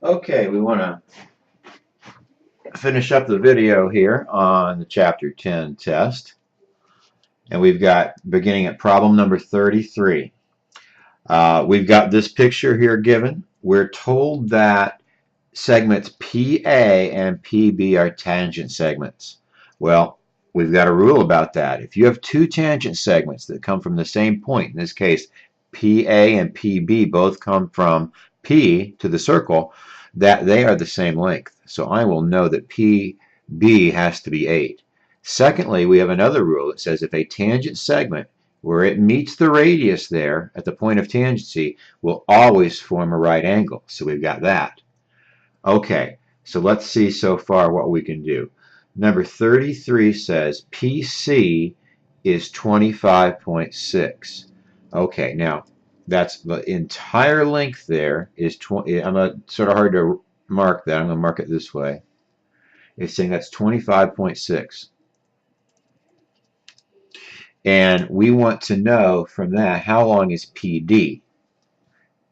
Okay, we want to finish up the video here on the Chapter 10 test. And we've got, beginning at problem number 33. We've got this picture here given. We're told that segments PA and PB are tangent segments. Well, we've got a rule about that. If you have two tangent segments that come from the same point, in this case PA and PB both come from P to the circle, that they are the same length. So I will know that PB has to be 8. Secondly, we have another rule that says if a tangent segment where it meets the radius there at the point of tangency will always form a right angle. So we've got that. Okay, so let's see so far what we can do. Number 33 says PC is 25.6. Okay, now that's the entire length there is 20. I'm sort of hard to mark that. I'm going to mark it this way. It's saying that's 25.6. And we want to know from that how long is PD.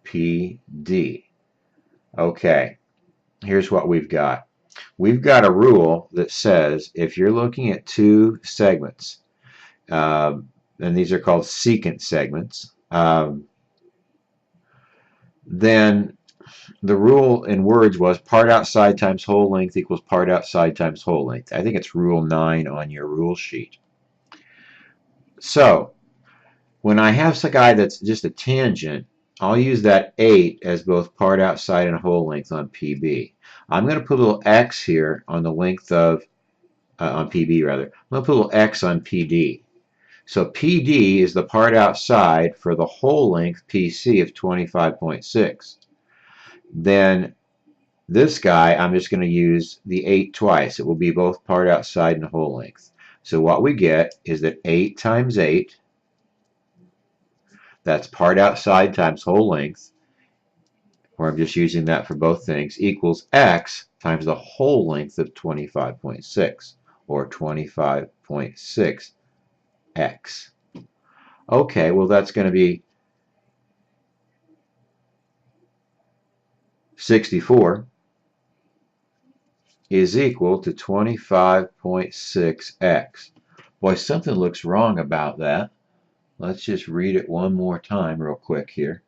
PD. Okay, here's what we've got. We've got a rule that says if you're looking at two segments, and these are called secant segments, then the rule in words was part outside times whole length equals part outside times whole length. I think it's rule 9 on your rule sheet. So when I have a guy that's just a tangent, I'll use that 8 as both part outside and whole length on PB. I'm going to put a little x here on the length of, on PB rather. I'm going to put a little x on PD. So PD is the part outside for the whole length PC of 25.6. Then this guy, I'm just going to use the 8 twice. It will be both part outside and whole length. So what we get is that 8 times 8, that's part outside times whole length, or I'm just using that for both things, equals x times the whole length of 25.6, or 25.6x. Okay, well that's going to be 64 is equal to 25.6x. Boy, something looks wrong about that. Let's just read it one more time real quick here.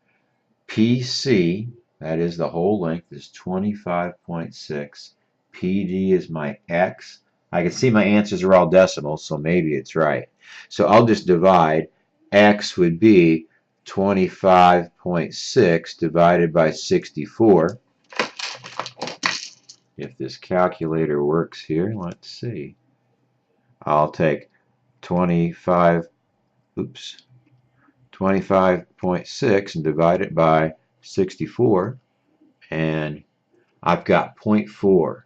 PC, that is the whole length, is 25.6. PD is my x. I can see my answers are all decimals, so maybe it's right. So I'll just divide. X would be 25.6 divided by 64. If this calculator works here, let's see. I'll take 25.6 and divide it by 64, and I've got 0.4.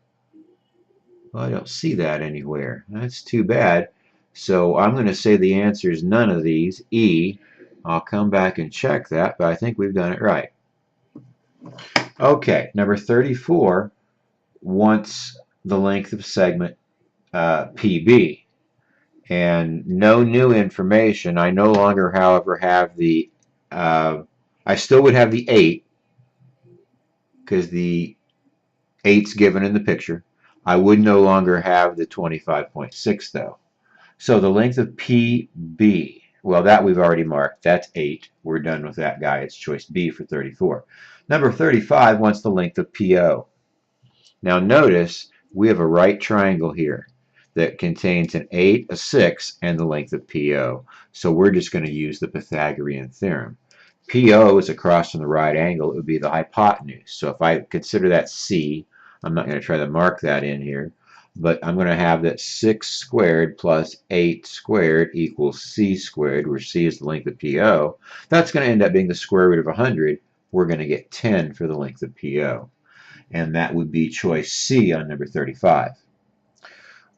Well, I don't see that anywhere. That's too bad. So I'm going to say the answer is none of these. E. I'll come back and check that, but I think we've done it right. Okay, number 34 wants the length of segment PB. And no new information. I no longer, however, have the, I still would have the 8, because the 8's given in the picture. I would no longer have the 25.6 though. So the length of PB, well, that we've already marked. That's 8. We're done with that guy. It's choice B for 34. Number 35 wants the length of PO. Now notice we have a right triangle here that contains an 8, a 6, and the length of PO. So we're just going to use the Pythagorean theorem. PO is across from the right angle. It would be the hypotenuse. So if I consider that C, I'm not going to try to mark that in here, but I'm going to have that 6 squared plus 8 squared equals C squared, where C is the length of PO. That's going to end up being the square root of 100. We're going to get 10 for the length of PO. And that would be choice C on number 35.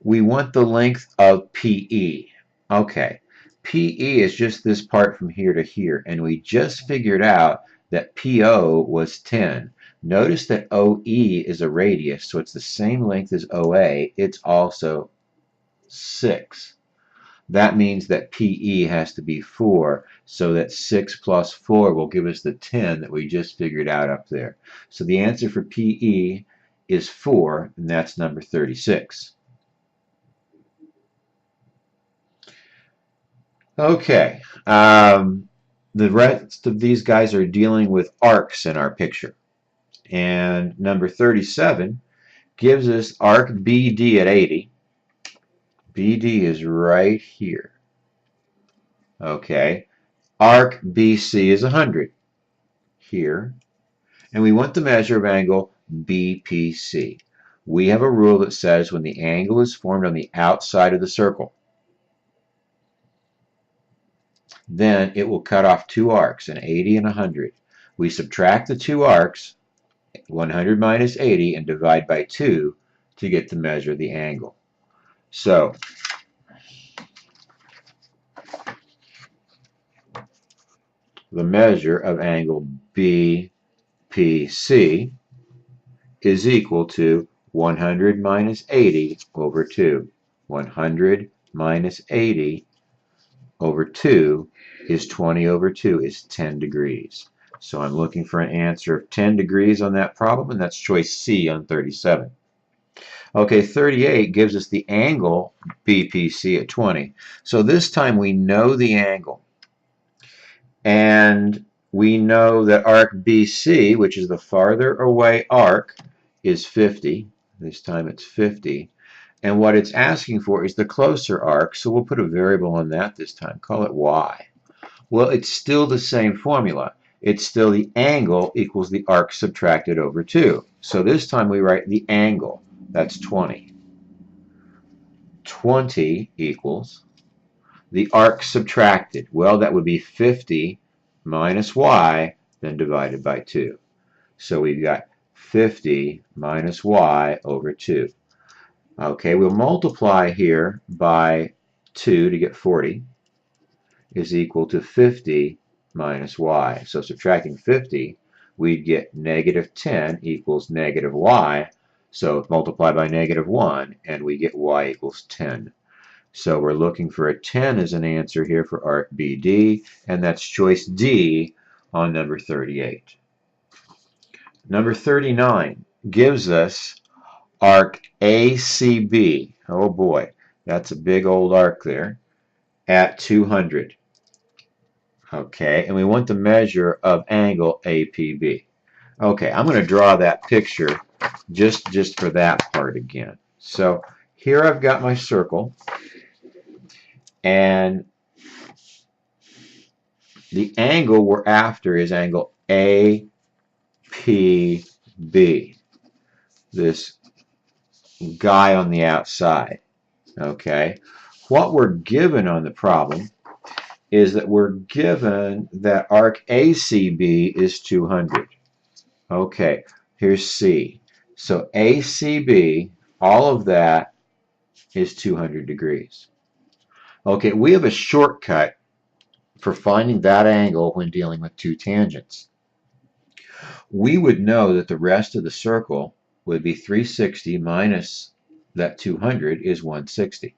We want the length of PE. Okay, PE is just this part from here to here, and we just figured out that PO was 10. Notice that OE is a radius, so it's the same length as OA. It's also 6. that means that PE has to be 4, so that 6 plus 4 will give us the 10 that we just figured out up there. So the answer for PE is 4, and that's number 36. Okay, the rest of these guys are dealing with arcs in our picture. And number 37 gives us arc BD at 80. BD is right here. Okay, arc BC is 100 here. And we want the measure of angle BPC. We have a rule that says when the angle is formed on the outside of the circle, then it will cut off two arcs, an 80 and 100. We subtract the two arcs, 100 minus 80, and divide by 2 to get the measure of the angle. So the measure of angle BPC is equal to 100 minus 80 over 2. 100 minus 80 over 2 is 20 over 2 is 10 degrees. So I'm looking for an answer of 10 degrees on that problem, and that's choice C on 37. Okay, 38 gives us the angle BPC at 20. So this time we know the angle. And we know that arc BC, which is the farther away arc, is 50. This time it's 50. And what it's asking for is the closer arc, so we'll put a variable on that this time. Call it y. Well, it's still the same formula. It's still the angle equals the arc subtracted over 2. So this time we write the angle. That's 20. 20 equals the arc subtracted. Well, that would be 50 minus y, then divided by 2. So we've got 50 minus y over 2. Okay, we'll multiply here by 2 to get 40 is equal to 50 minus y. So subtracting 50, we'd get negative 10 equals negative y. So multiply by negative 1, and we get y equals 10. So we're looking for a 10 as an answer here for arc BD, and that's choice D on number 38. Number 39 gives us arc ACB. Oh boy, that's a big old arc there, at 200. Okay, and we want the measure of angle APB. Okay, I'm going to draw that picture just for that part again. So here I've got my circle, and the angle we're after is angle APB, this guy on the outside. Okay, what we're given on the problem is that we're given that arc ACB is 200. Okay, here's C. So ACB, all of that is 200 degrees. Okay, we have a shortcut for finding that angle when dealing with two tangents. We would know that the rest of the circle would be 360 minus that 200 is 160.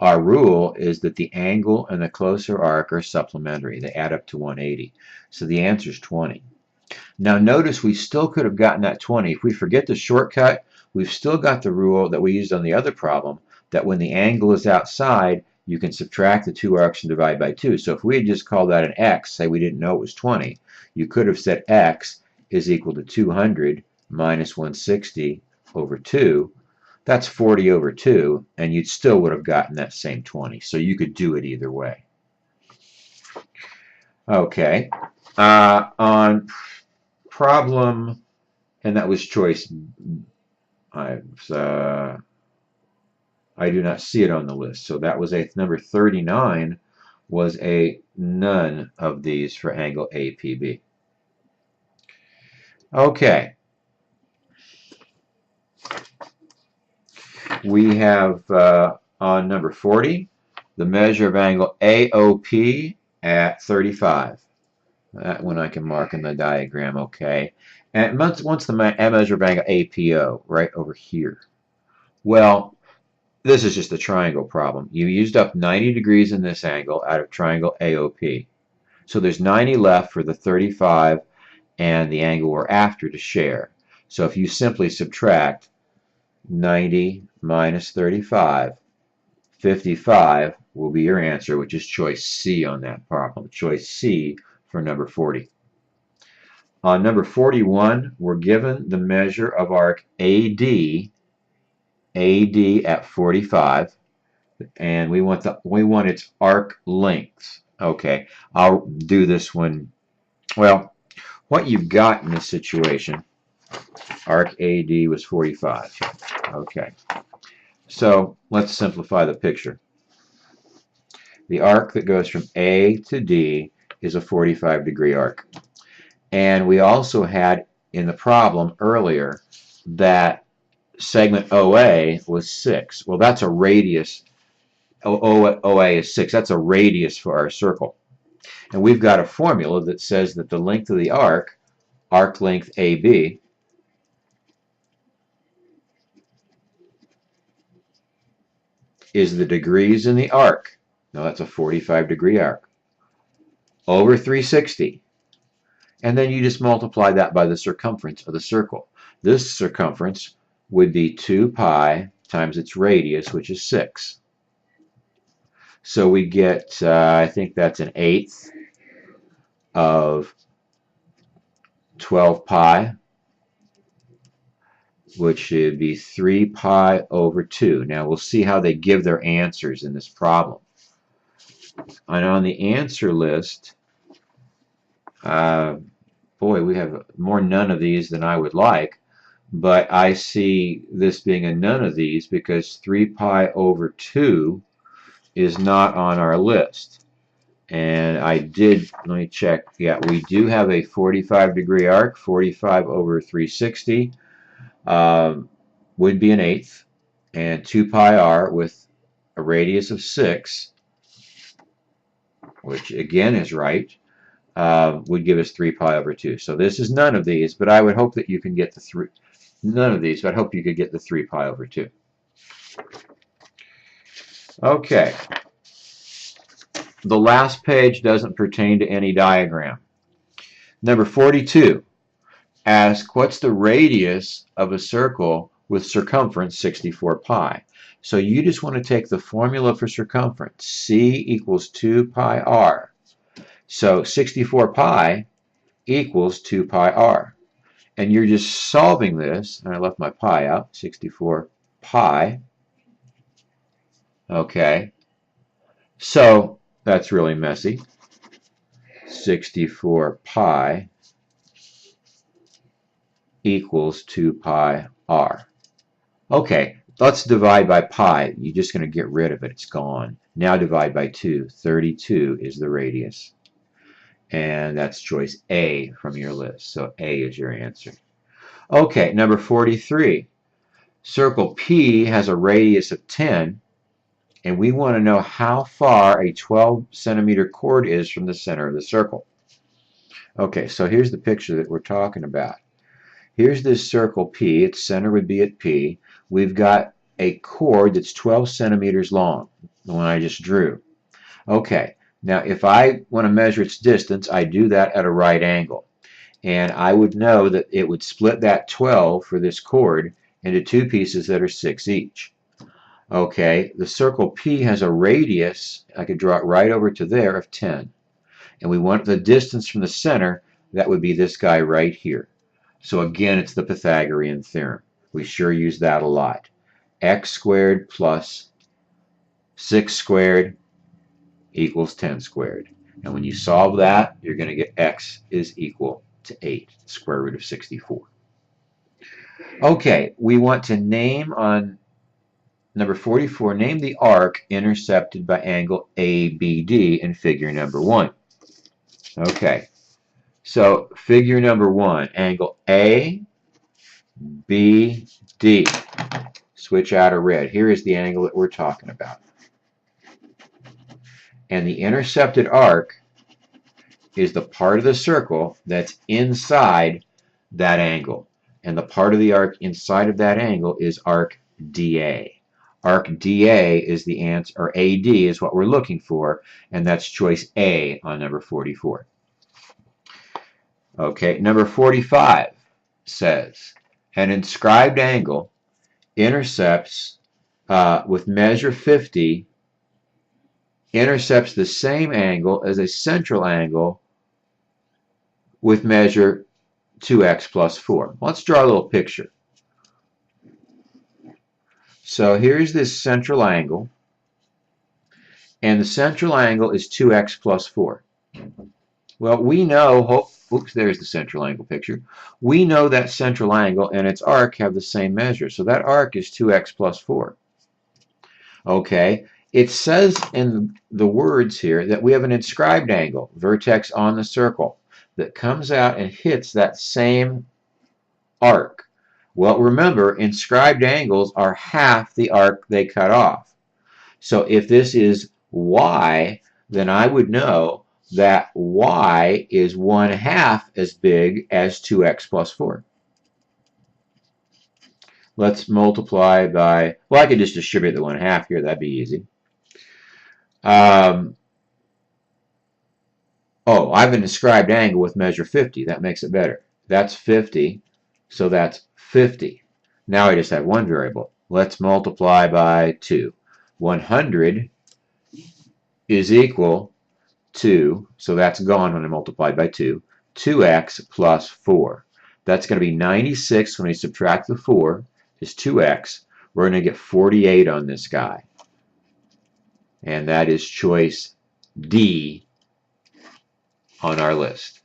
Our rule is that the angle and the closer arc are supplementary. They add up to 180. So the answer is 20. Now notice we still could have gotten that 20. If we forget the shortcut, we've still got the rule that we used on the other problem, that when the angle is outside, you can subtract the two arcs and divide by 2. So if we had just called that an x, say we didn't know it was 20, you could have said x is equal to 200 minus 160 over 2. That's 40 over 2, and you still would have gotten that same 20. So you could do it either way. Okay, on problem, and that was choice, I do not see it on the list. So that was number 39 was a none of these for angle APB. Okay. We have on number 40 the measure of angle AOP at 35. That one I can mark in the diagram, okay. And once the measure of angle APO right over here. Well, this is just a triangle problem. You used up 90 degrees in this angle out of triangle AOP. So there's 90 left for the 35 and the angle we're after to share. So if you simply subtract 90 minus 35, 55 will be your answer, which is choice C on that problem. Choice C for number 40. On number 41, we're given the measure of arc AD at 45, and we want its arc length. Okay, I'll do this one. Well, what you've got in this situation, arc AD was 45. Okay, so let's simplify the picture. The arc that goes from A to D is a 45-degree arc. And we also had in the problem earlier that segment OA was 6. Well, that's a radius. OA is 6. That's a radius for our circle. And we've got a formula that says that the length of the arc length AB, is the degrees in the arc. Now that's a 45-degree arc. Over 360. And then you just multiply that by the circumference of the circle. This circumference would be 2 pi times its radius, which is 6. So we get, I think that's an eighth of 12 pi, which should be 3 pi over 2. Now we'll see how they give their answers in this problem. And on the answer list, boy, we have more none of these than I would like, but I see this being a none of these because 3 pi over 2 is not on our list. And let me check, yeah, we do have a 45-degree arc. 45 over 360 would be an eighth, and 2 pi r with a radius of 6, which again is right, would give us 3 pi over 2. So this is none of these, but I would hope that you can get the 3. None of these, but I hope you could get the 3 pi over 2. Okay. The last page doesn't pertain to any diagram. Number 42. Ask what's the radius of a circle with circumference 64 pi. So you just want to take the formula for circumference. C equals 2 pi r. So 64 pi equals 2 pi r. And you're just solving this, and I left my pi out, 64 pi. Okay. So that's really messy. 64 pi equals 2 pi r. Okay, let's divide by pi. You're just going to get rid of it. It's gone. Now divide by 2. 32 is the radius. And that's choice A from your list. So A is your answer. Okay, number 43. Circle P has a radius of 10, and we want to know how far a 12-centimeter chord is from the center of the circle. Okay, so here's the picture that we're talking about. Here's this circle P. Its center would be at P. We've got a chord that's 12 centimeters long, the one I just drew. Okay, now if I want to measure its distance, I do that at a right angle. And I would know that it would split that 12 for this chord into two pieces that are 6 each. Okay, the circle P has a radius, I could draw it right over to there, of 10. And we want the distance from the center, that would be this guy right here. So again, it's the Pythagorean theorem. We sure use that a lot. X squared plus 6 squared equals 10 squared. And when you solve that, you're going to get x is equal to 8, square root of 64. Okay, we want to name on number 44, name the arc intercepted by angle ABD in figure number 1. Okay, so figure number 1, angle ABD. Switch out of red. Here is the angle that we're talking about. And the intercepted arc is the part of the circle that's inside that angle. And the part of the arc inside of that angle is arc DA. Arc DA is the answer, or AD is what we're looking for, and that's choice A on number 44. Okay, number 45 says, an inscribed angle intercepts with measure 50 intercepts the same angle as a central angle with measure 2x plus 4. Let's draw a little picture. So here's this central angle, and the central angle is 2x plus 4. Well, we know, oops, there's the central angle picture. We know that central angle and its arc have the same measure, so that arc is 2x plus 4. Okay, it says in the words here that we have an inscribed angle, vertex on the circle, that comes out and hits that same arc. Well, remember, inscribed angles are half the arc they cut off. So if this is y, then I would know that y is 1/2 as big as 2x plus 4. Let's multiply by, well, I could just distribute the 1/2 here. That'd be easy. Oh, I have an inscribed angle with measure 50. That makes it better. That's 50, so that's 50. Now I just have one variable. Let's multiply by 2. 100 is equal to, so that's gone when I multiplied by 2, 2x plus 4. That's going to be 96 when we subtract the 4 is 2x. We're going to get 48 on this guy. And that is choice D on our list.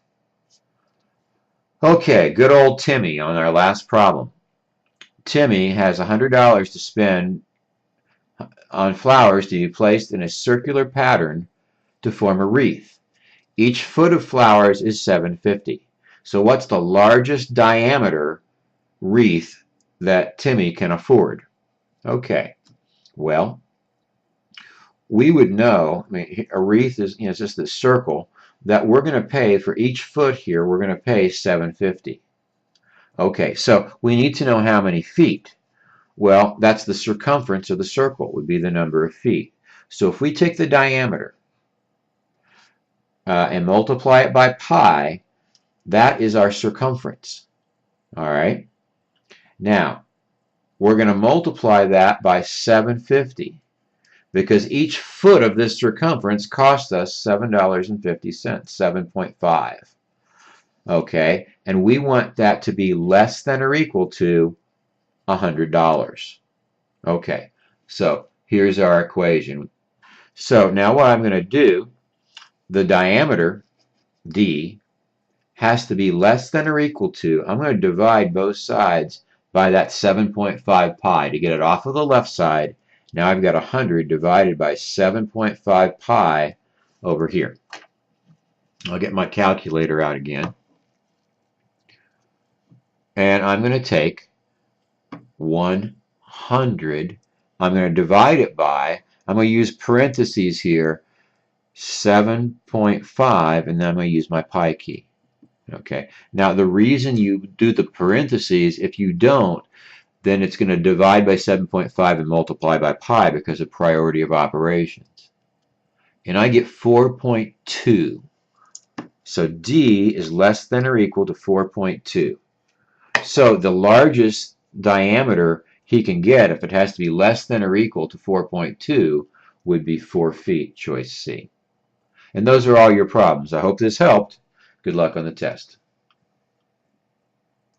Okay, good old Timmy on our last problem. Timmy has $100 to spend on flowers to be placed in a circular pattern to form a wreath. Each foot of flowers is $7.50. So what's the largest diameter wreath that Timmy can afford? Okay, well, we would know, I mean, a wreath is, it's just this circle, that we're going to pay for each foot here, we're going to pay $7.50. Okay, so we need to know how many feet. Well, that's the circumference of the circle, would be the number of feet. So if we take the diameter and multiply it by pi, that is our circumference. All right. Now, we're going to multiply that by 750 because each foot of this circumference cost us $7.50, 7.5. Okay, and we want that to be less than or equal to $100. Okay, so here's our equation. So now what I'm going to do, the diameter, D, has to be less than or equal to, I'm going to divide both sides by that 7.5 pi to get it off of the left side. Now I've got 100 divided by 7.5 pi over here. I'll get my calculator out again. And I'm going to take 100. I'm going to divide it by, I'm going to use parentheses here, 7.5, and then I'm going to use my pi key. Okay. Now the reason you do the parentheses, if you don't, then it's going to divide by 7.5 and multiply by pi because of priority of operations. And I get 4.2. So D is less than or equal to 4.2. So the largest diameter he can get, if it has to be less than or equal to 4.2, would be 4 feet, choice C. And those are all your problems. I hope this helped. Good luck on the test.